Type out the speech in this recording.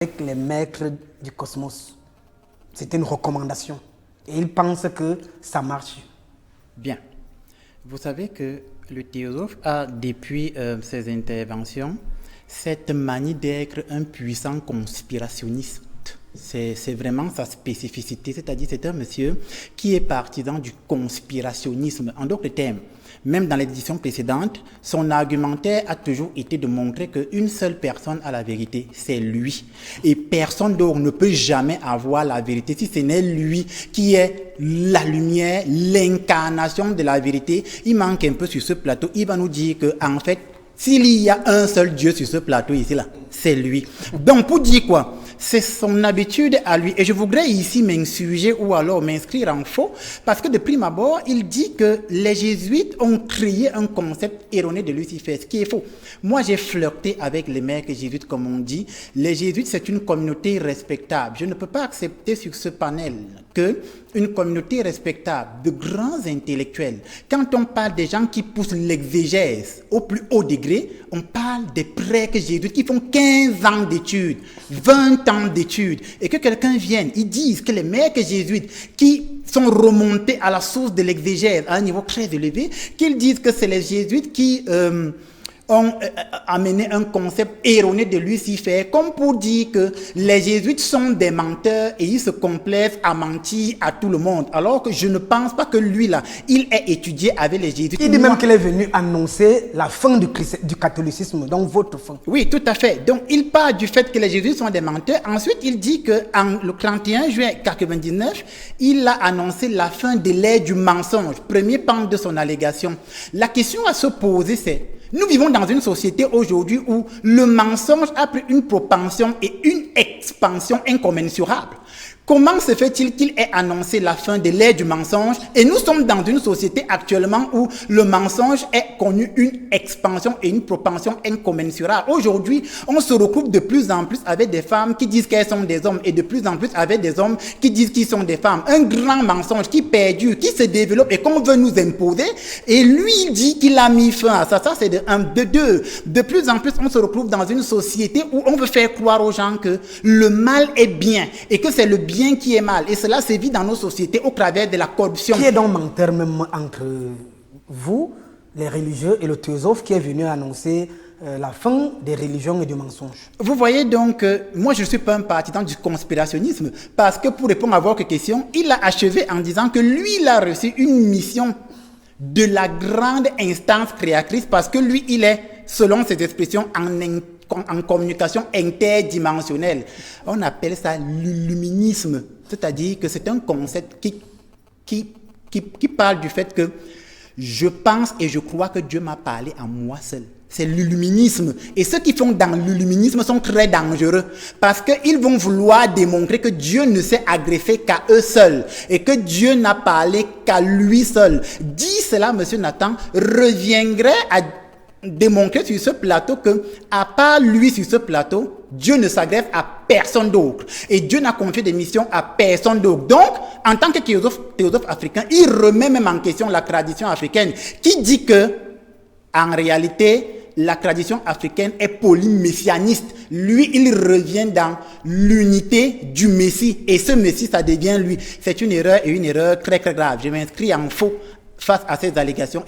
avec les maîtres du cosmos. C'était une recommandation. Et ils pensent que ça marche. Bien. Vous savez que le théosophe a, depuis ses interventions, cette manie d'être un puissant conspirationniste. C'est vraiment sa spécificité, c'est-à-dire c'est un monsieur qui est partisan du conspirationnisme. En d'autres termes, même dans l'édition précédente, son argumentaire a toujours été de montrer qu'une seule personne a la vérité, c'est lui. Et personne d'autre ne peut jamais avoir la vérité si ce n'est lui qui est la lumière, l'incarnation de la vérité. Il manque un peu sur ce plateau, il va nous dire qu'en fait, s'il y a un seul Dieu sur ce plateau ici, là, c'est lui. Donc, pour dire quoi? C'est son habitude à lui. Et je voudrais ici m'insurger ou alors m'inscrire en faux, parce que de prime abord, il dit que les jésuites ont créé un concept erroné de Lucifer, ce qui est faux. Moi, j'ai flirté avec les maîtres jésuites, comme on dit. Les jésuites, c'est une communauté respectable. Je ne peux pas accepter sur ce panel que une communauté respectable, de grands intellectuels. Quand on parle des gens qui poussent l'exégèse au plus haut degré, on parle des prêtres jésuites qui font 15 ans d'études, 20 ans d'études, et que quelqu'un vienne, ils disent que les maîtres jésuites qui sont remontés à la source de l'exégèse à un niveau très élevé, qu'ils disent que c'est les jésuites qui ont amené un concept erroné de Lucifer, comme pour dire que les jésuites sont des menteurs et ils se complaisent à mentir à tout le monde. Alors que je ne pense pas que lui là, il ait étudié avec les jésuites. Il dit même qu'il est venu annoncer la fin du catholicisme, donc votre fin. Oui, tout à fait. Donc il part du fait que les jésuites sont des menteurs. Ensuite, il dit que le 31 juin 1999, il a annoncé la fin de l'ère du mensonge, premier pan de son allégation. La question à se poser, c'est: nous vivons dans une société aujourd'hui où le mensonge a pris une propension et une expansion incommensurables. Comment se fait-il qu'il ait annoncé la fin de l'ère du mensonge et nous sommes dans une société actuellement où le mensonge est connu une expansion et une propension incommensurable. Aujourd'hui, on se regroupe de plus en plus avec des femmes qui disent qu'elles sont des hommes et de plus en plus avec des hommes qui disent qu'ils sont des femmes. Un grand mensonge qui perdure, qui se développe et qu'on veut nous imposer. Et lui, il dit qu'il a mis fin à ça. Ça, c'est de un. De deux. De plus en plus, on se retrouve dans une société où on veut faire croire aux gens que le mal est bien et que c'est le bien qui est mal. Et cela se vit dans nos sociétés au travers de la corruption. Qui est donc menteur même entre vous, les religieux, et le théosophe qui est venu annoncer la fin des religions et du mensonge? Vous voyez donc, moi je ne suis pas un partisan du conspirationnisme, parce que pour répondre à votre question, il a achevé en disant que lui, il a reçu une mission de la grande instance créatrice, parce que lui, il est, selon ses expressions, en communication interdimensionnelle. On appelle ça l'illuminisme, c'est-à-dire que c'est un concept qui parle du fait que je pense et je crois que Dieu m'a parlé à moi seul. C'est l'illuminisme. Et ceux qui font dans l'illuminisme sont très dangereux parce qu'ils vont vouloir démontrer que Dieu ne s'est adressé qu'à eux seuls et que Dieu n'a parlé qu'à lui seul. Dit cela, M. Nathan reviendrait à démontrer sur ce plateau que, à part lui sur ce plateau, Dieu ne s'adresse à personne d'autre. Et Dieu n'a confié des missions à personne d'autre. Donc, en tant que théosophe africain, il remet même en question la tradition africaine qui dit que, en réalité, la tradition africaine est polymessianiste. Lui, il revient dans l'unité du Messie. Et ce Messie, ça devient lui. C'est une erreur et une erreur très très grave. Je m'inscris en faux face à ces allégations.